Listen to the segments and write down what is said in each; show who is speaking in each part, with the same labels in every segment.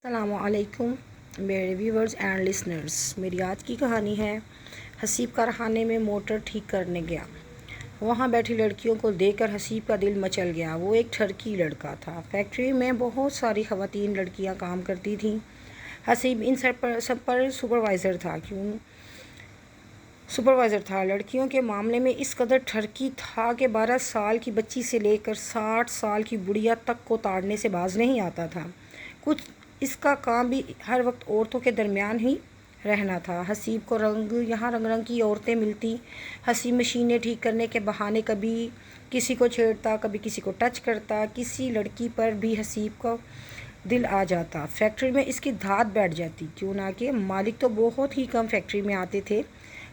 Speaker 1: السلام علیکم میرے ویورز اینڈ لسنرز۔ میری آج کی کہانی ہے حسیب کارخانے میں موٹر ٹھیک کرنے گیا۔ وہاں بیٹھی لڑکیوں کو دیکھ کر حسیب کا دل مچل گیا۔ وہ ایک ٹھرکی لڑکا تھا۔ فیکٹری میں بہت ساری خواتین لڑکیاں کام کرتی تھیں۔ حسیب ان سب پر سپروائزر تھا۔ لڑکیوں کے معاملے میں اس قدر ٹھرکی تھا کہ 12 سال کی بچی سے لے کر 60 سال کی بڑھیا تک کو تاڑنے سے باز نہیں آتا تھا۔ کچھ اس کا کام بھی ہر وقت عورتوں کے درمیان ہی رہنا تھا۔ حسیب کو یہاں رنگ رنگ کی عورتیں ملتی۔ حسیب مشینیں ٹھیک کرنے کے بہانے کبھی کسی کو چھیڑتا، کبھی کسی کو ٹچ کرتا۔ کسی لڑکی پر بھی حسیب کا دل آ جاتا۔ فیکٹری میں اس کی دھات بیٹھ جاتی، کیوں نہ کہ مالک تو بہت ہی کم فیکٹری میں آتے تھے۔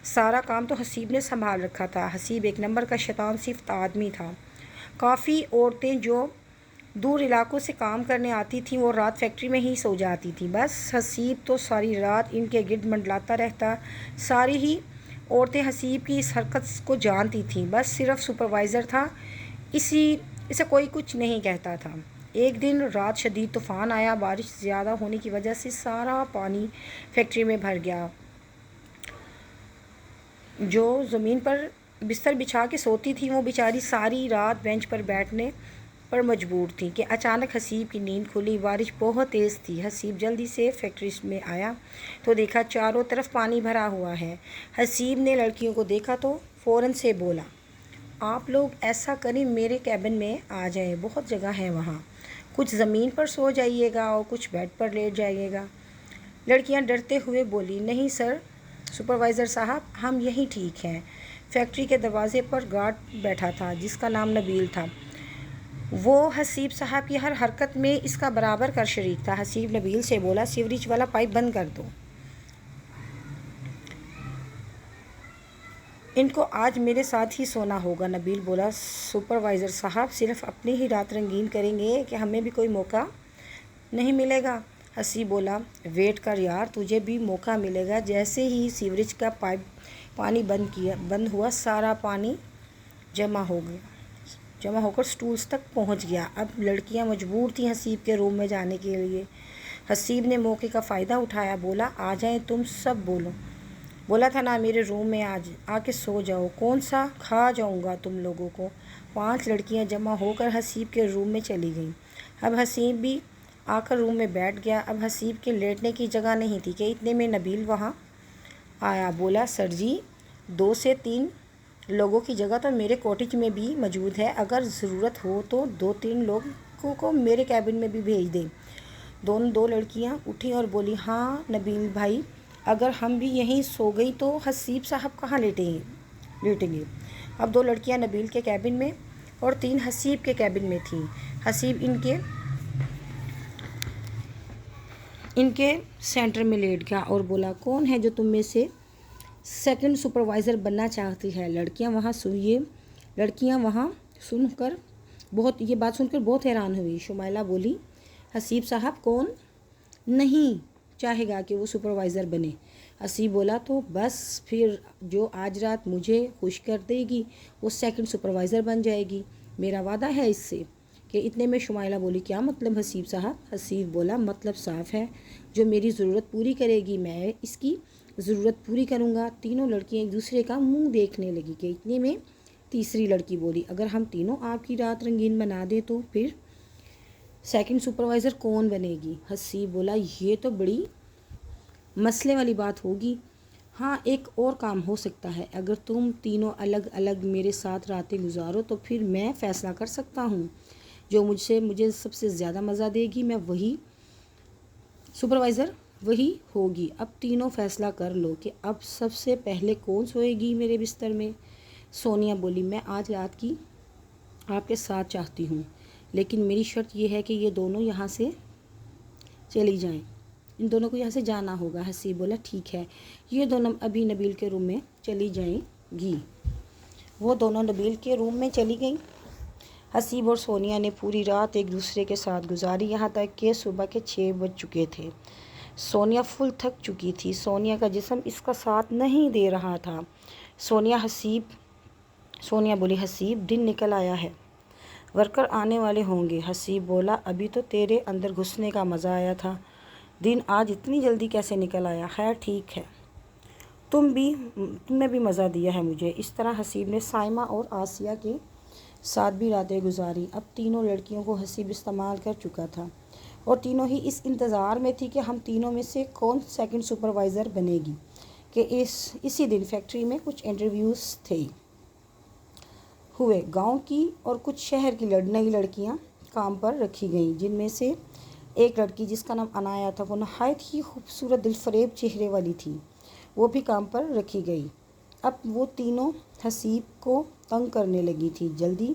Speaker 1: سارا کام تو حسیب نے سنبھال رکھا تھا۔ حسیب ایک نمبر کا شیطان صفت آدمی تھا۔ کافی عورتیں جو دور علاقوں سے کام کرنے آتی تھیں وہ رات فیکٹری میں ہی سو جاتی تھیں۔ بس حسیب تو ساری رات ان کے گرد منڈلاتا رہتا۔ ساری ہی عورتیں حسیب کی اس حرکت کو جانتی تھیں، بس صرف سپروائزر تھا، اسے کوئی کچھ نہیں کہتا تھا۔ ایک دن رات شدید طوفان آیا۔ بارش زیادہ ہونے کی وجہ سے سارا پانی فیکٹری میں بھر گیا۔ جو زمین پر بستر بچھا کے سوتی تھی وہ بیچاری ساری رات بینچ پر بیٹھنے پر مجبور تھی کہ اچانک حسیب کی نیند کھلی۔ بارش بہت تیز تھی۔ حسیب جلدی سے فیکٹری میں آیا تو دیکھا چاروں طرف پانی بھرا ہوا ہے۔ حسیب نے لڑکیوں کو دیکھا تو فوراً سے بولا، آپ لوگ ایسا کریں میرے کیبن میں آ جائیں، بہت جگہ ہے وہاں، کچھ زمین پر سو جائیے گا اور کچھ بیڈ پر لیٹ جائیے گا۔ لڑکیاں ڈرتے ہوئے بولی، نہیں سر سپروائزر صاحب، ہم یہیں ٹھیک ہیں۔ فیکٹری کے دروازے پر گارڈ بیٹھا تھا جس کا نام نبیل تھا۔ وہ حسیب صاحب کی ہر حرکت میں اس کا برابر کر شریک تھا۔ حسیب نبیل سے بولا، سیوریج والا پائپ بند کر دو، ان کو آج میرے ساتھ ہی سونا ہوگا۔ نبیل بولا، سپروائزر صاحب صرف اپنی ہی رات رنگین کریں گے کہ ہمیں بھی کوئی موقع نہیں ملے گا؟ حسیب بولا، ویٹ کر یار، تجھے بھی موقع ملے گا۔ جیسے ہی سیوریج کا پانی بند ہوا، سارا پانی جمع ہو کر سٹولز تک پہنچ گیا۔ اب لڑکیاں مجبور تھیں حسیب کے روم میں جانے کے لیے۔ حسیب نے موقع کا فائدہ اٹھایا، بولا، آ جائیں تم سب، بولا تھا نا میرے روم میں آ کے سو جاؤ، کون سا کھا جاؤں گا تم لوگوں کو۔ 5 لڑکیاں جمع ہو کر حسیب کے روم میں چلی گئیں۔ اب حسیب بھی آ کر روم میں بیٹھ گیا۔ اب حسیب کے لیٹنے کی جگہ نہیں تھی کہ اتنے میں نبیل وہاں آیا۔ بولا، سر جی، 2 سے 3 لوگوں کی جگہ تو میرے کوٹیج میں بھی موجود ہے، اگر ضرورت ہو تو 2-3 لوگوں کو میرے کیبن میں بھی بھیج دیں۔ 2 لڑکیاں اٹھیں اور بولی، ہاں نبیل بھائی، اگر ہم بھی یہیں سو گئی تو حسیب صاحب کہاں لیٹیں گے؟ اب 2 لڑکیاں نبیل کے کیبن میں اور 3 حسیب کے کیبن میں تھیں۔ حسیب ان کے سینٹر میں لیٹ گیا اور بولا، کون ہے جو تم میں سے سیکنڈ سپروائزر بننا چاہتی ہے؟ لڑکیاں یہ بات سن کر بہت حیران ہوئی۔ شمائلہ بولی، حسیب صاحب کون نہیں چاہے گا کہ وہ سپروائزر بنے؟ حسیب بولا، تو بس پھر جو آج رات مجھے خوش کر دے گی وہ سیکنڈ سپروائزر بن جائے گی، میرا وعدہ ہے اس سے۔ کہ اتنے میں شمائلہ بولی، کیا مطلب حسیب صاحب؟ حسیب بولا، مطلب صاف ہے، جو میری ضرورت پوری کرے گی میں اس کی ضرورت پوری کروں گا۔ تینوں لڑکیاں ایک دوسرے کا منہ دیکھنے لگی کہ اتنے میں تیسری لڑکی بولی، اگر ہم تینوں آپ کی رات رنگین بنا دیں تو پھر سیکنڈ سپروائزر کون بنے گی؟ حسیب بولا، یہ تو بڑی مسئلے والی بات ہوگی۔ ہاں، ایک اور کام ہو سکتا ہے، اگر تم تینوں الگ الگ میرے ساتھ راتیں گزارو تو پھر میں فیصلہ کر سکتا ہوں، جو مجھے سب سے زیادہ مزہ دے گی میں وہی سپروائزر وہی ہوگی۔ اب تینوں فیصلہ کر لو کہ اب سب سے پہلے کون سوئے گی میرے بستر میں؟ سونیا بولی، میں آج رات کی آپ کے ساتھ چاہتی ہوں، لیکن میری شرط یہ ہے کہ یہ دونوں یہاں سے چلی جائیں، ان دونوں کو یہاں سے جانا ہوگا۔ حسیب بولا، ٹھیک ہے، یہ دونوں ابھی نبیل کے روم میں چلی جائیں گی۔ وہ دونوں نبیل کے روم میں چلی گئیں۔ حسیب اور سونیا نے پوری رات ایک دوسرے کے ساتھ گزاری، یہاں تک کہ صبح کے 6 بج چکے تھے۔ سونیا فل تھک چکی تھی، سونیا کا جسم اس کا ساتھ نہیں دے رہا تھا۔ سونیا بولی، حسیب، دن نکل آیا ہے، ورکر آنے والے ہوں گے۔ حسیب بولا، ابھی تو تیرے اندر گھسنے کا مزہ آیا تھا، دن آج اتنی جلدی کیسے نکل آیا؟ خیر ٹھیک ہے، تم نے بھی مزہ دیا ہے مجھے۔ اس طرح حسیب نے سائمہ اور آسیہ کے ساتھ بھی راتیں گزاری۔ اب تینوں لڑکیوں کو حسیب استعمال کر چکا تھا اور تینوں ہی اس انتظار میں تھی کہ ہم تینوں میں سے کون سیکنڈ سپروائزر بنے گی کہ اسی دن فیکٹری میں کچھ انٹرویوز ہوئے۔ گاؤں کی اور کچھ شہر کی نئی لڑکیاں کام پر رکھی گئیں، جن میں سے ایک لڑکی جس کا نام انایا تھا، وہ نہایت ہی خوبصورت دل فریب چہرے والی تھی، وہ بھی کام پر رکھی گئی۔ اب وہ تینوں حسیب کو تنگ کرنے لگی تھی، جلدی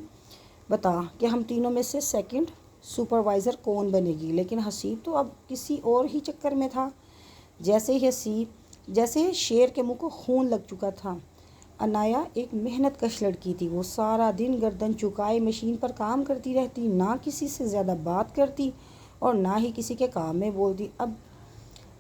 Speaker 1: بتا کہ ہم تینوں میں سے سیکنڈ سپروائزر کون بنے گی۔ لیکن حسیب تو اب کسی اور ہی چکر میں تھا، جیسے شیر کے منہ کو خون لگ چکا تھا۔ انایا ایک محنت کش لڑکی تھی، وہ سارا دن گردن جھکائے مشین پر کام کرتی رہتی، نہ کسی سے زیادہ بات کرتی اور نہ ہی کسی کے کام میں بولتی، اب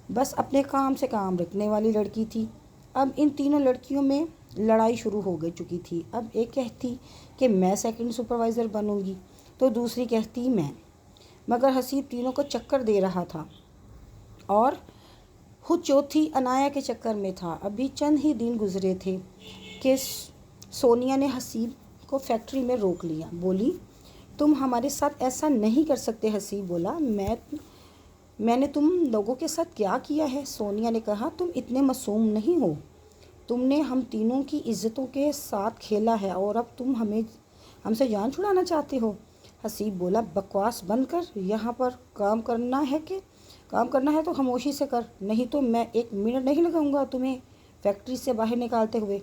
Speaker 1: بس اپنے کام سے کام رکھنے والی لڑکی تھی۔ اب ان تینوں لڑکیوں میں لڑائی شروع ہو چکی تھی۔ اب ایک کہتی کہ میں سیکنڈ سپروائزر بنوں گی تو دوسری کہتی میں، مگر حسیب تینوں کو چکر دے رہا تھا اور خود چوتھی انایا کے چکر میں تھا۔ ابھی چند ہی دن گزرے تھے کہ سونیا نے حسیب کو فیکٹری میں روک لیا، بولی تم ہمارے ساتھ ایسا نہیں کر سکتے۔ حسیب بولا میں نے تم لوگوں کے ساتھ کیا کیا ہے؟ سونیا نے کہا تم اتنے معصوم نہیں ہو، تم نے ہم تینوں کی عزتوں کے ساتھ کھیلا ہے اور اب تم ہم سے جان چھڑانا چاہتے ہو۔ حسیب بولا بکواس بند کر، یہاں پر کام کرنا ہے تو خاموشی سے کر، نہیں تو میں ایک منٹ نہیں لگاؤں گا تمہیں فیکٹری سے باہر نکالتے ہوئے۔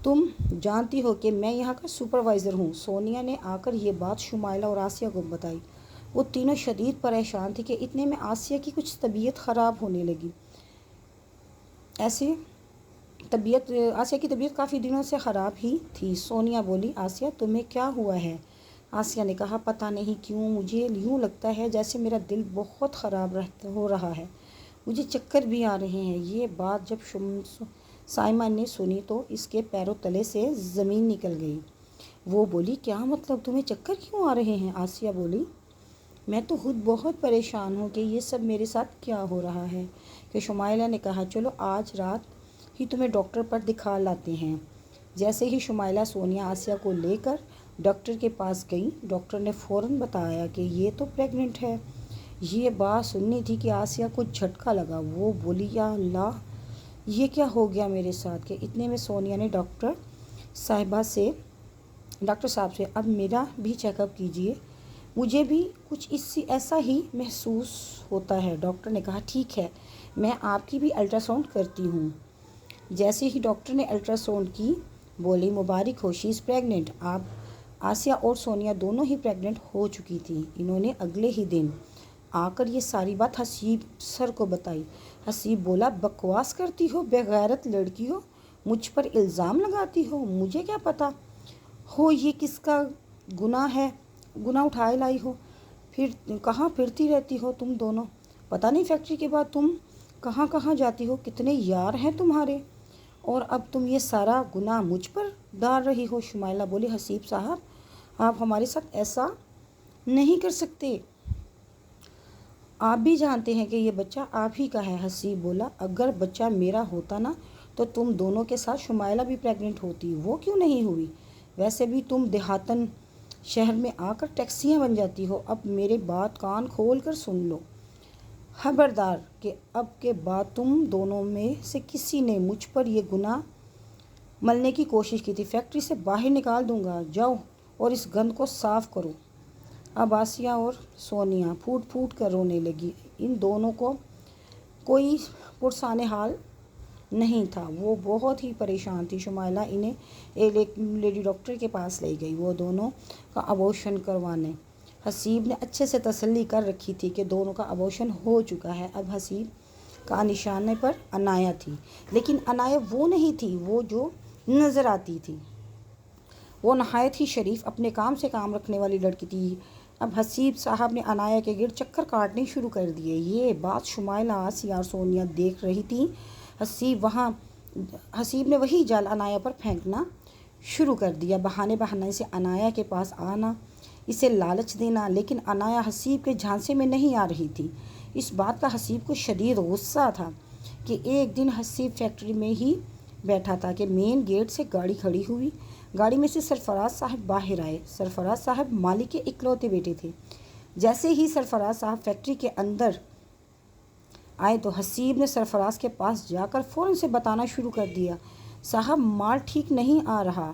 Speaker 1: تم جانتی ہو کہ میں یہاں کا سپروائزر ہوں۔ سونیا نے آ کر یہ بات شمائلہ اور آسیہ کو بتائی۔ وہ تینوں شدید پریشان تھی کہ اتنے میں آسیہ کی کچھ طبیعت خراب ہونے لگی۔ آسیہ کی طبیعت کافی دنوں سے خراب ہی تھی۔ سونیا بولی آسیہ تمہیں کیا ہوا ہے؟ آسیہ نے کہا پتہ نہیں کیوں مجھے یوں لگتا ہے جیسے میرا دل بہت خراب ہو رہا ہے، مجھے چکر بھی آ رہے ہیں۔ یہ بات جب سائمہ نے سنی تو اس کے پیروں تلے سے زمین نکل گئی۔ وہ بولی کیا مطلب، تمہیں چکر کیوں آ رہے ہیں؟ آسیہ بولی میں تو خود بہت پریشان ہوں کہ یہ سب میرے ساتھ کیا ہو رہا ہے۔ کہ شمائلہ نے کہا چلو آج رات ہی تمہیں ڈاکٹر پر دکھا لاتے ہیں۔ جیسے ہی شمائلہ سونیا آسیہ کو لے کر ڈاکٹر کے پاس گئی، ڈاکٹر نے فوراً بتایا کہ یہ تو پریگننٹ ہے۔ یہ بات سننی تھی کہ آسیہ کو جھٹکا لگا، وہ بولی یا اللہ یہ کیا ہو گیا میرے ساتھ۔ کہ اتنے میں سونیا نے ڈاکٹر صاحب سے اب میرا بھی چیک اپ کیجیے، مجھے بھی کچھ ایسا ہی محسوس ہوتا ہے۔ ڈاکٹر نے کہا ٹھیک ہے، میں آپ کی بھی الٹرا ساؤنڈ کرتی ہوں۔ جیسے ہی ڈاکٹر نے الٹرا ساؤنڈ کی، بولی مبارک ہو شی از پریگننٹ۔ اب آسیہ اور سونیا دونوں ہی پریگننٹ ہو چکی تھیں۔ انہوں نے اگلے ہی دن آ کر یہ ساری بات حسیب سر کو بتائی۔ حسیب بولا بکواس کرتی ہو بے غیرت لڑکیوں، مجھ پر الزام لگاتی ہو، مجھے کیا پتہ ہو یہ کس کا گناہ ہے، گناہ اٹھائے لائی ہو، پھر کہاں پھرتی رہتی ہو تم دونوں، پتہ نہیں فیکٹری کے بعد تم کہاں کہاں جاتی ہو، کتنے یار ہیں تمہارے، اور اب تم یہ سارا گناہ مجھ پر ڈال رہی ہو۔ شمائلہ بولی حسیب صاحب آپ ہمارے ساتھ ایسا نہیں کر سکتے، آپ بھی جانتے ہیں کہ یہ بچہ آپ ہی کا ہے۔ حسیب بولا اگر بچہ میرا ہوتا نا تو تم دونوں کے ساتھ شمائلہ بھی پریگننٹ ہوتی، وہ کیوں نہیں ہوئی؟ ویسے بھی تم دیہاتن شہر میں آ کر ٹیکسیاں بن جاتی ہو۔ اب میرے بات کان کھول کر سن لو، خبردار کہ اب کے بعد تم دونوں میں سے کسی نے مجھ پر یہ گناہ ملنے کی کوشش کی تھی، فیکٹری سے باہر نکال دوں گا، جاؤ اور اس گند کو صاف کرو۔ اب آسیہ اور سونیا پھوٹ پھوٹ کر رونے لگی۔ ان دونوں کو کوئی پرسان حال نہیں تھا، وہ بہت ہی پریشان تھی۔ شمائلہ انہیں ایک لیڈی ڈاکٹر کے پاس لے گئی، وہ دونوں کا ابورشن کروانے۔ حسیب نے اچھے سے تسلی کر رکھی تھی کہ دونوں کا ابورشن ہو چکا ہے۔ اب حسیب کا نشانے پر انایا تھی، لیکن انایا وہ نہیں تھی وہ جو نظر آتی تھی، وہ نہایت ہی شریف اپنے کام سے کام رکھنے والی لڑکی تھی۔ اب حسیب صاحب نے انایا کے گرد چکر کاٹنے شروع کر دیے۔ یہ بات شمائلہ، آسیہ اور سونیا دیکھ رہی تھی۔ حسیب نے وہی جال انایا پر پھینکنا شروع کر دیا، بہانے سے انایا کے پاس آنا، اسے لالچ دینا، لیکن عنایا حسیب کے جھانسے میں نہیں آ رہی تھی۔ اس بات کا حسیب کو شدید غصہ تھا کہ ایک دن حسیب فیکٹری میں ہی بیٹھا تھا کہ مین گیٹ سے گاڑی کھڑی ہوئی۔ گاڑی میں سے سرفراز صاحب باہر آئے۔ سرفراز صاحب مالک کے اکلوتے بیٹے تھے۔ جیسے ہی سرفراز صاحب فیکٹری کے اندر آئے تو حسیب نے سرفراز کے پاس جا کر فوراً سے بتانا شروع کر دیا، صاحب مال ٹھیک نہیں آ رہا،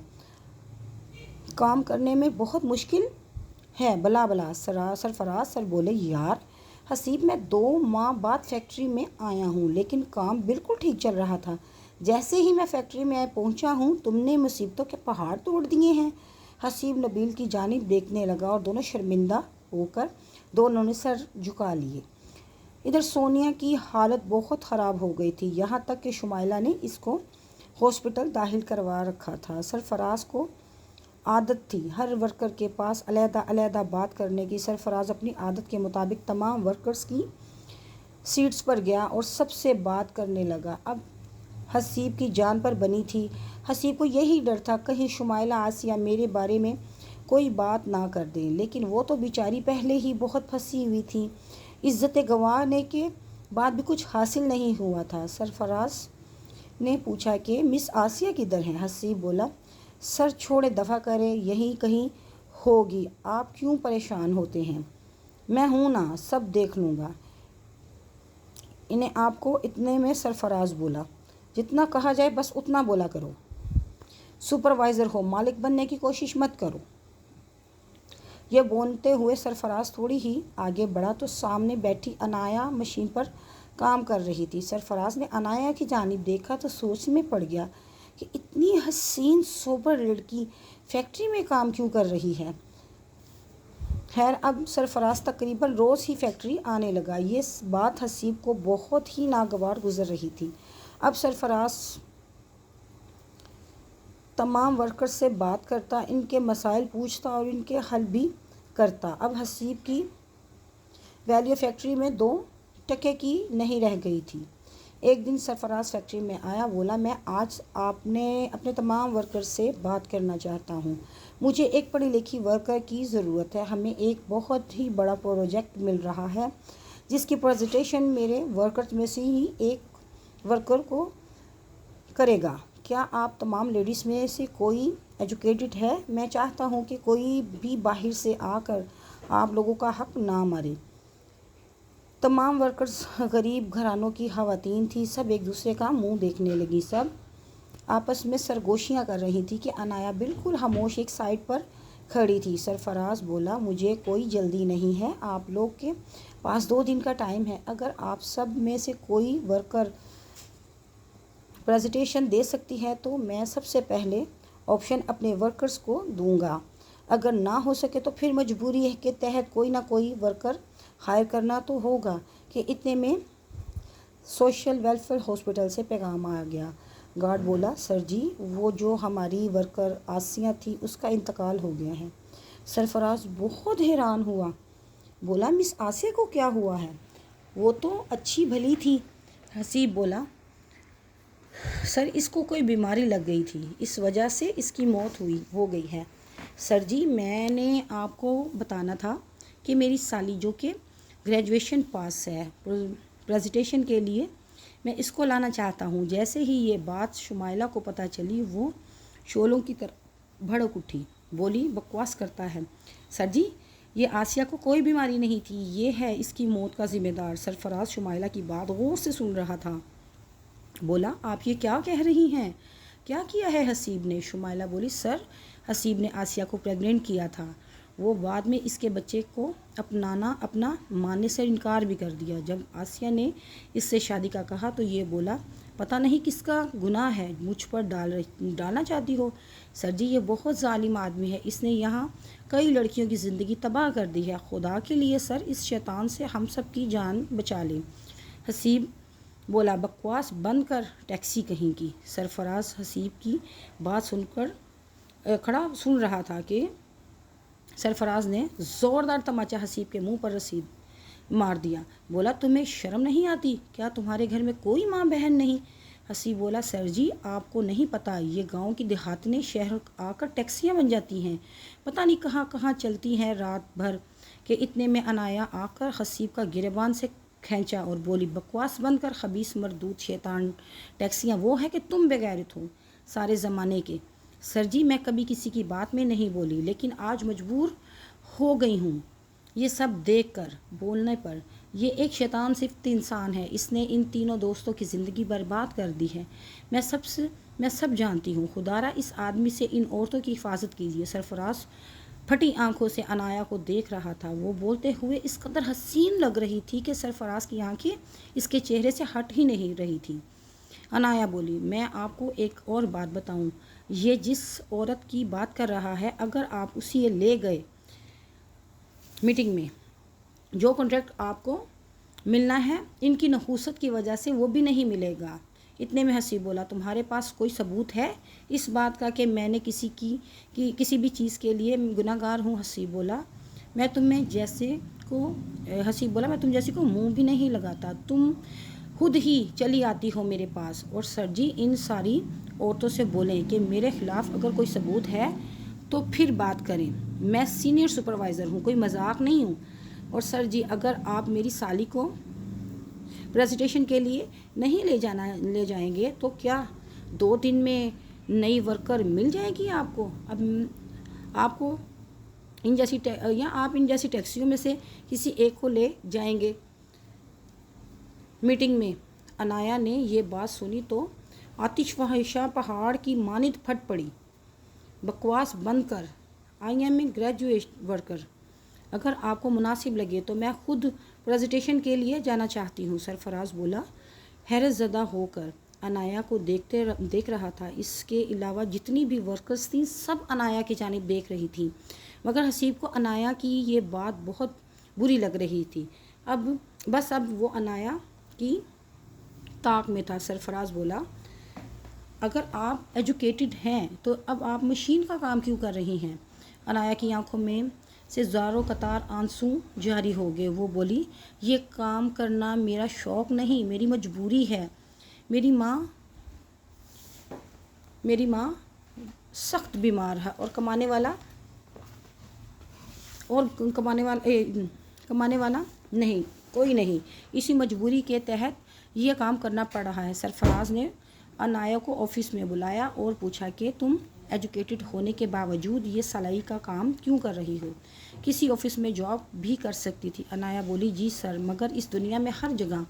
Speaker 1: کام کرنے میں بہت مشکل ہے، بلا بلا۔ سرفراز سر بولے، یار حسیب میں 2 ماہ بعد فیکٹری میں آیا ہوں، لیکن کام بالکل ٹھیک چل رہا تھا۔ جیسے ہی میں فیکٹری میں پہنچا ہوں تم نے مصیبتوں کے پہاڑ توڑ دیے ہیں۔ حسیب نبیل کی جانب دیکھنے لگا اور دونوں شرمندہ ہو کر دونوں نے سر جھکا لیے۔ ادھر سونیا کی حالت بہت خراب ہو گئی تھی، یہاں تک کہ شمائلہ نے اس کو ہاسپٹل داخل کروا رکھا تھا۔ سرفراز کو عادت تھی ہر ورکر کے پاس علیحدہ علیحدہ بات کرنے کی۔ سرفراز اپنی عادت کے مطابق تمام ورکرز کی سیٹس پر گیا اور سب سے بات کرنے لگا۔ اب حسیب کی جان پر بنی تھی۔ حسیب کو یہی ڈر تھا کہیں شمائلہ آسیہ میرے بارے میں کوئی بات نہ کر دیں، لیکن وہ تو بیچاری پہلے ہی بہت پھنسی ہوئی تھی، عزت گنوانے کے بعد بھی کچھ حاصل نہیں ہوا تھا۔ سرفراز نے پوچھا کہ مس آسیہ کدھر ہیں؟ حسیب بولا، سر چھوڑے دفع کرے، یہیں کہیں ہوگی، آپ کیوں پریشان ہوتے ہیں؟ میں ہوں نا، سب دیکھ لوں گا انہیں آپ کو۔ اتنے میں سرفراز بولا، جتنا کہا جائے بس اتنا بولا کرو، سپروائزر ہو، مالک بننے کی کوشش مت کرو۔ یہ بولتے ہوئے سرفراز تھوڑی ہی آگے بڑھا تو سامنے بیٹھی عنایا مشین پر کام کر رہی تھی۔ سرفراز نے عنایا کی جانب دیکھا تو سوچ میں پڑ گیا کہ اتنی حسین سوبر لڑکی فیکٹری میں کام کیوں کر رہی ہے۔ خیر اب سرفراز تقریباً روز ہی فیکٹری آنے لگا۔ یہ بات حسیب کو بہت ہی ناگوار گزر رہی تھی۔ اب سرفراز تمام ورکرز سے بات کرتا، ان کے مسائل پوچھتا اور ان کے حل بھی کرتا۔ اب حسیب کی ویلیو فیکٹری میں 2 ٹکے کی نہیں رہ گئی تھی۔ ایک دن سرفراز فیکٹری میں آیا، بولا، میں آج اپنے تمام ورکر سے بات کرنا چاہتا ہوں۔ مجھے ایک پڑھی لکھی ورکر کی ضرورت ہے۔ ہمیں ایک بہت ہی بڑا پروجیکٹ مل رہا ہے جس کی پریزنٹیشن میرے ورکرز میں سے ہی ایک ورکر کو کرے گا۔ کیا آپ تمام لیڈیز میں سے کوئی ایجوکیٹڈ ہے؟ میں چاہتا ہوں کہ کوئی بھی باہر سے آ کر آپ لوگوں کا حق نہ مارے۔ تمام ورکرز غریب گھرانوں کی خواتین تھیں، سب ایک دوسرے کا منہ دیکھنے لگی، سب آپس میں سرگوشیاں کر رہی تھی کہ عنایا بالکل خاموش ایک سائڈ پر کھڑی تھی۔ سرفراز بولا، مجھے کوئی جلدی نہیں ہے، آپ لوگ کے پاس 2 دن کا ٹائم ہے۔ اگر آپ سب میں سے کوئی ورکر پریزنٹیشن دے سکتی ہے تو میں سب سے پہلے آپشن اپنے ورکرز کو دوں گا، اگر نہ ہو سکے تو پھر مجبوری کے تحت کوئی نہ کوئی ورکر ہائر کرنا تو ہوگا۔ کہ اتنے میں سوشل ویلفیئر ہاسپٹل سے پیغام آ گیا۔ گارڈ بولا، سر جی وہ جو ہماری ورکر آسیہ تھی اس کا انتقال ہو گیا ہے۔ سرفراز بہت حیران ہوا، بولا، مس آسیہ کو کیا ہوا ہے؟ وہ تو اچھی بھلی تھی۔ حسیب بولا، سر اس کو کوئی بیماری لگ گئی تھی، اس وجہ سے اس کی موت ہو گئی ہے۔ سر جی میں نے آپ کو بتانا تھا کہ میری سالی جو کہ گریجویشن پاس ہے، پریزنٹیشن کے لیے میں اس کو لانا چاہتا ہوں۔ جیسے ہی یہ بات شمائلہ کو پتہ چلی وہ شعلوں کی طرح بھڑک اٹھی، بولی، بکواس کرتا ہے، سر جی یہ آسیہ کو کوئی بیماری نہیں تھی، یہ ہے اس کی موت کا ذمہ دار۔ سرفراز شمائلہ کی بات غور سے سن رہا تھا، بولا، آپ یہ کیا کہہ رہی ہیں؟ کیا کیا ہے حسیب نے؟ شمائلہ بولی، سر حسیب نے آسیہ کو پریگننٹ کیا تھا، وہ بعد میں اس کے بچے کو اپنا ماننے سے انکار بھی کر دیا۔ جب آسیہ نے اس سے شادی کا کہا تو یہ بولا، پتہ نہیں کس کا گناہ ہے مجھ پر ڈالنا چاہتی ہو؟ سر جی یہ بہت ظالم آدمی ہے، اس نے یہاں کئی لڑکیوں کی زندگی تباہ کر دی ہے، خدا کے لیے سر اس شیطان سے ہم سب کی جان بچا لیں۔ حسیب بولا، بکواس بند کر ٹیکسی کہیں کی۔ سرفراز حسیب کی بات سن کر کھڑا سن رہا تھا کہ سرفراز نے زوردار تماچا حسیب کے منہ پر مار دیا، بولا، تمہیں شرم نہیں آتی؟ کیا تمہارے گھر میں کوئی ماں بہن نہیں؟ حسیب بولا سر جی آپ کو نہیں پتہ یہ گاؤں کی دیہاتیں شہر آ کر ٹیکسیاں بن جاتی ہیں، پتہ نہیں کہاں کہاں چلتی ہیں رات بھر کہ اتنے میں عنایا آ کر حسیب کا گریبان سے کھینچا اور بولی بکواس بند کر خبیث مردود شیطان، ٹیکسیاں وہ ہے کہ تم بغیرت ہو سارے زمانے کے۔ سر جی میں کبھی کسی کی بات میں نہیں بولی لیکن آج مجبور ہو گئی ہوں یہ سب دیکھ کر بولنے پر۔ یہ ایک شیطان صفت انسان ہے، اس نے ان تینوں دوستوں کی زندگی برباد کر دی ہے۔ میں سب جانتی ہوں، خدا را اس آدمی سے ان عورتوں کی حفاظت کیجیے۔ سرفراز پھٹی آنکھوں سے عنایا کو دیکھ رہا تھا، وہ بولتے ہوئے اس قدر حسین لگ رہی تھی کہ سرفراز کی آنکھیں اس کے چہرے سے ہٹ ہی نہیں رہی تھی۔ عنایا بولی میں آپ کو ایک اور بات بتاؤں، یہ جس عورت کی بات کر رہا ہے اگر آپ اسے لے گئے میٹنگ میں، جو کنٹریکٹ آپ کو ملنا ہے ان کی نحوست کی وجہ سے وہ بھی نہیں ملے گا۔ اتنے میں حسیب بولا تمہارے پاس کوئی ثبوت ہے اس بات کا کہ میں نے کسی بھی چیز کے لیے گناہ گار ہوں؟ حسیب بولا میں تم جیسے کو منہ بھی نہیں لگاتا، تم خود ہی چلی آتی ہو میرے پاس۔ اور سر جی ان ساری عورتوں سے بولیں کہ میرے خلاف اگر کوئی ثبوت ہے تو پھر بات کریں، میں سینئر سپروائزر ہوں، کوئی مذاق نہیں ہوں۔ اور سر جی اگر آپ میری سالی کو پریزنٹیشن کے لیے نہیں لے جائیں گے تو کیا 2 دن میں نئی ورکر مل جائے گی آپ کو؟ اب آپ کو آپ ان جیسی ٹیکسیوں میں سے کسی ایک کو لے جائیں گے میٹنگ میں۔ عنایا نے یہ بات سنی تو آتش فحشہ پہاڑ کی مانند پھٹ پڑی۔ بکواس بند کر، I am a graduate worker, اگر آپ کو مناسب لگے تو میں خود پریزنٹیشن کے لیے جانا چاہتی ہوں۔ سرفراز بولا حیرت زدہ ہو کر عنایا کو دیکھ رہا تھا، اس کے علاوہ جتنی بھی ورکرز تھیں سب عنایا کی جانب دیکھ رہی تھیں، مگر حسیب کو عنایا کی یہ بات بہت بری لگ رہی تھی۔ اب وہ عنایا کی طاق میں تھا۔ سرفراز بولا اگر آپ ایجوکیٹڈ ہیں تو اب آپ مشین کا کام کیوں کر رہی ہیں؟ عنایا کی آنکھوں میں سے زاروں قطار آنسو جاری ہو گئے، وہ بولی یہ کام کرنا میرا شوق نہیں، میری مجبوری ہے۔ میری ماں سخت بیمار ہے اور کمانے والا کوئی نہیں، اسی مجبوری کے تحت یہ کام کرنا پڑ رہا ہے۔ سرفراز نے عنایا کو آفس میں بلایا اور پوچھا کہ تم ایجوکیٹڈ ہونے کے باوجود یہ سلائی کا کام کیوں کر رہی ہو؟ کسی آفس میں جاب بھی کر سکتی تھی۔ عنایا بولی جی سر، مگر اس دنیا میں ہر جگہ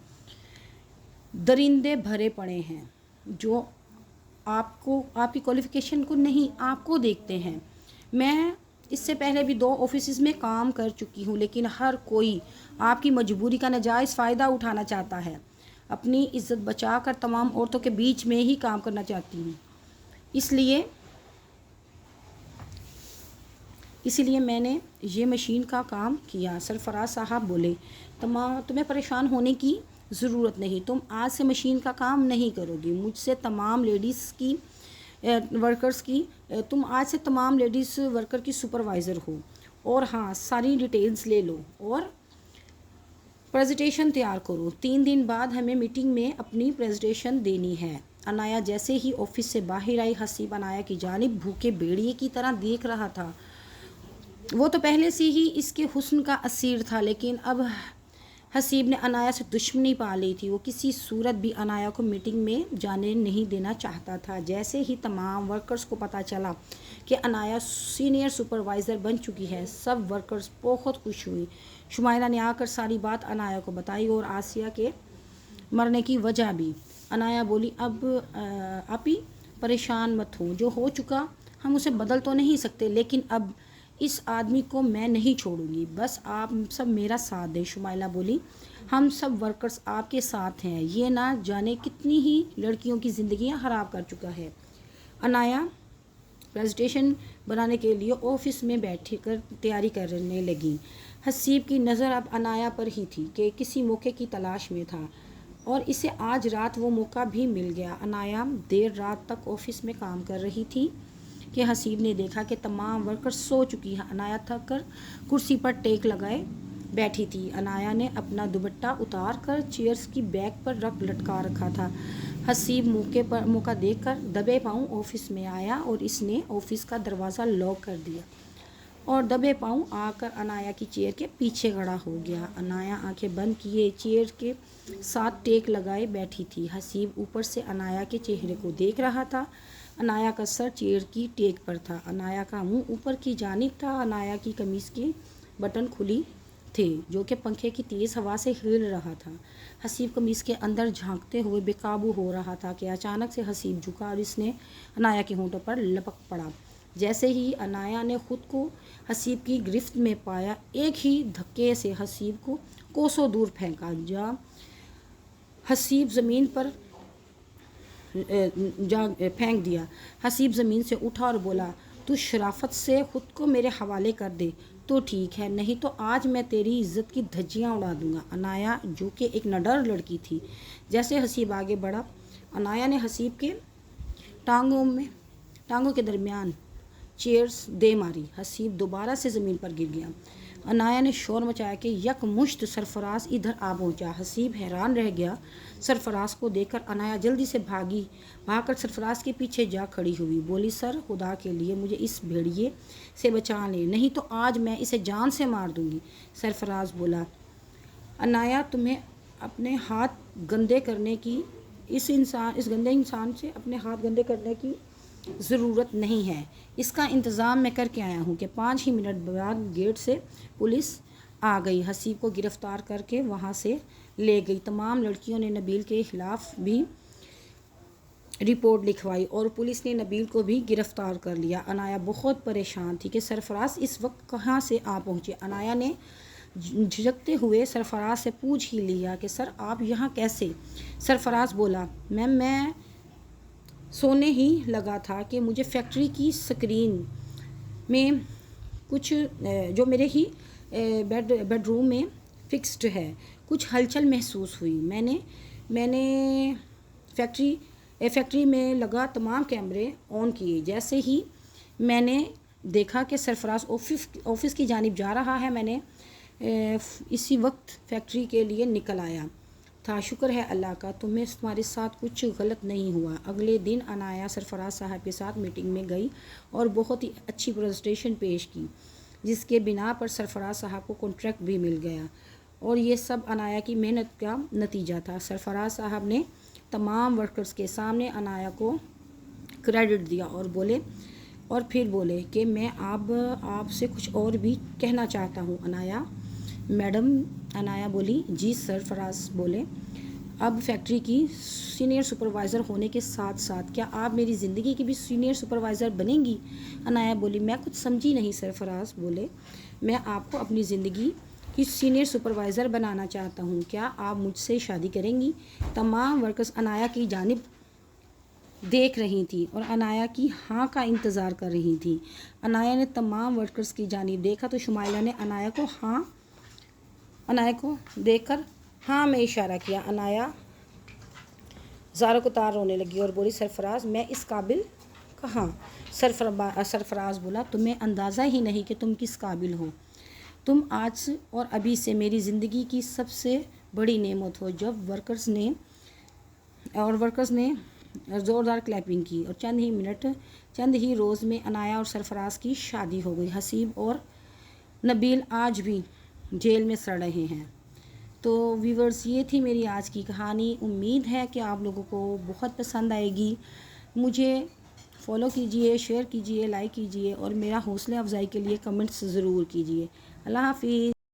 Speaker 1: درندے بھرے پڑے ہیں جو آپ کی کوالیفیکیشن کو نہیں آپ کو دیکھتے ہیں۔ میں اس سے پہلے بھی 2 آفسز میں کام کر چکی ہوں لیکن ہر کوئی آپ کی مجبوری کا ناجائز فائدہ اٹھانا چاہتا ہے۔ اپنی عزت بچا کر تمام عورتوں کے بیچ میں ہی کام کرنا چاہتی ہوں، اسی لیے میں نے یہ مشین کا کام کیا۔ سرفراز صاحب بولے تمہیں پریشان ہونے کی ضرورت نہیں، تم آج سے مشین کا کام نہیں کرو گی، مجھ سے تمام تم آج سے تمام لیڈیز ورکر کی سپروائزر ہو۔ اور ہاں ساری ڈیٹیلز لے لو اور پریزنٹیشن تیار کرو، 3 دن بعد ہمیں میٹنگ میں اپنی پریزنٹیشن دینی ہے۔ عنایا جیسے ہی آفس سے باہر آئی، حسیب عنایا کی جانب بھوکے بھیڑیے کی طرح دیکھ رہا تھا۔ وہ تو پہلے سے ہی اس کے حسن کا اسیر تھا لیکن اب حسیب نے عنایا سے دشمنی پا لی تھی۔ وہ کسی صورت بھی عنایا کو میٹنگ میں جانے نہیں دینا چاہتا تھا۔ جیسے ہی تمام ورکرز کو پتہ چلا کہ عنایا سینئر سپروائزر بن چکی ہے، سب ورکرز بہت خوش ہوئی۔ شمائلہ نے آ کر ساری بات عنایا کو بتائی اور آسیہ کے مرنے کی وجہ بھی۔ عنایا بولی اب آپی پریشان مت ہو، جو ہو چکا ہم اسے بدل تو نہیں سکتے لیکن اب اس آدمی کو میں نہیں چھوڑوں گی، بس آپ سب میرا ساتھ دیں۔ شمائلہ بولی ہم سب ورکرز آپ کے ساتھ ہیں، یہ نہ جانے کتنی ہی لڑکیوں کی زندگیاں خراب کر چکا ہے۔ عنایا پریزنٹیشن بنانے کے لیے آفس میں بیٹھ کر تیاری کرنے لگی۔ حسیب کی نظر اب عنایا پر ہی تھی کہ کسی موقع کی تلاش میں تھا اور اسے آج رات وہ موقع بھی مل گیا۔ عنایا دیر رات تک آفس میں کام کر رہی تھی کہ حسیب نے دیکھا کہ تمام ورکر سو چکی ہیں۔ عنایا تھک کر کرسی پر ٹیک لگائے بیٹھی تھی۔ عنایا نے اپنا دوپٹہ اتار کر چیئرز کی بیک پر لٹکا رکھا تھا۔ حسیب موقع دیکھ کر دبے پاؤں آفس میں آیا اور اس نے آفس کا دروازہ لاک کر دیا اور دبے پاؤں آ کر انایا کی چیئر کے پیچھے کھڑا ہو گیا۔ انایا آنکھیں بند کیے چیئر کے ساتھ ٹیک لگائے بیٹھی تھی۔ حسیب اوپر سے انایا کے چہرے کو دیکھ رہا تھا۔ انایا کا سر چیئر کی ٹیک پر تھا، انایا کا منہ اوپر کی جانب تھا، انایا کی قمیض کی بٹن کھلی تھے جو کہ پنکھے کی تیز ہوا سے ہل رہا تھا۔ حسیب قمیض کے اندر جھانکتے ہوئے بے قابو ہو رہا تھا کہ اچانک سے حسیب جھکا اور اس نے انایا کے ہونٹوں پر لپک پڑا۔ جیسے ہی انایا نے خود کو حسیب کی گرفت میں پایا، ایک ہی دھکے سے حسیب کو کوسوں دور پھینکا۔ حسیب زمین پر پھینک دیا۔ حسیب زمین سے اٹھا اور بولا، تو شرافت سے خود کو میرے حوالے کر دے تو ٹھیک ہے، نہیں تو آج میں تیری عزت کی دھجیاں اڑا دوں گا۔ انایا جو کہ ایک نڈر لڑکی تھی، جیسے حسیب آگے بڑھا، انایا نے حسیب کے ٹانگوں کے درمیان چیئرز دے ماری۔ حسیب دوبارہ سے زمین پر گر گیا۔ انایا نے شور مچایا کہ یک مشت سرفراز ادھر آ پہنچا۔ حسیب حیران رہ گیا سرفراز کو دیکھ کر۔ انایا جلدی سے بھاگ کر سرفراز کے پیچھے جا کھڑی ہوئی، بولی، سر خدا کے لیے مجھے اس بھیڑیے سے بچا لیں، نہیں تو آج میں اسے جان سے مار دوں گی۔ سرفراز بولا، انایا تمہیں اپنے ہاتھ گندے کرنے کی اس گندے انسان سے اپنے ہاتھ گندے کرنے کی ضرورت نہیں ہے، اس کا انتظام میں کر کے آیا ہوں کہ 5 ہی منٹ بعد گیٹ سے پولیس آ گئی، حسیب کو گرفتار کر کے وہاں سے لے گئی۔ تمام لڑکیوں نے نبیل کے خلاف بھی رپورٹ لکھوائی اور پولیس نے نبیل کو بھی گرفتار کر لیا۔ انایا بہت پریشان تھی کہ سرفراز اس وقت کہاں سے آ پہنچے۔ انایا نے جھجکتے ہوئے سرفراز سے پوچھ ہی لیا کہ سر آپ یہاں کیسے؟ سرفراز بولا، میں سونے ہی لگا تھا کہ مجھے فیکٹری کی سکرین میں کچھ جو میرے ہی بیڈ روم میں فکسڈ ہے، کچھ ہلچل محسوس ہوئی۔ میں نے فیکٹری میں لگا تمام کیمرے آن کیے۔ جیسے ہی میں نے دیکھا کہ سرفراز آفس کی جانب جا رہا ہے، میں نے اسی وقت فیکٹری کے لیے نکل آیا تھا۔ شکر ہے اللہ کا تمہارے ساتھ کچھ غلط نہیں ہوا۔ اگلے دن انایا سرفراز صاحب کے ساتھ میٹنگ میں گئی اور بہت ہی اچھی پریزنٹیشن پیش کی، جس کے بنا پر سرفراز صاحب کو کنٹریکٹ بھی مل گیا اور یہ سب انایا کی محنت کا نتیجہ تھا۔ سرفراز صاحب نے تمام ورکرز کے سامنے انایا کو کریڈٹ دیا اور پھر بولے کہ میں آپ سے کچھ اور بھی کہنا چاہتا ہوں انایا میڈم۔ انایا بولی، جی سرفراز بولے، اب فیکٹری کی سینئر سپروائزر ہونے کے ساتھ ساتھ کیا آپ میری زندگی کی بھی سینئر سپروائزر بنیں گی؟ انایا بولی، میں کچھ سمجھی نہیں۔ سرفراز بولے، میں آپ کو اپنی زندگی کی سینئر سپروائزر بنانا چاہتا ہوں، کیا آپ مجھ سے شادی کریں گی؟ تمام ورکرز انایا کی جانب دیکھ رہی تھیں اور انایا کی ہاں کا انتظار کر رہی تھیں۔ انایا نے تمام ورکرز کی جانب دیکھا تو شمائلہ نے انایا کو دیکھ کر ہاں میں اشارہ کیا۔ انایا زاروں کو تار رونے لگی اور بولی، سرفراز میں اس قابل کہاں؟ سرفراز بولا، تمہیں اندازہ ہی نہیں کہ تم کس قابل ہو، تم آج اور ابھی سے میری زندگی کی سب سے بڑی نعمت ہو۔ جب ورکرز نے زوردار کلیپنگ کی اور چند ہی روز میں انایا اور سرفراز کی شادی ہو گئی۔ حسیب اور نبیل آج بھی جیل میں سڑ رہے ہیں۔ تو ویورز، یہ تھی میری آج کی کہانی۔ امید ہے کہ آپ لوگوں کو بہت پسند آئے گی۔ مجھے فالو کیجئے، شیئر کیجئے، لائک کیجئے اور میرا حوصلہ افزائی کے لیے کمنٹس ضرور کیجئے۔ اللہ حافظ۔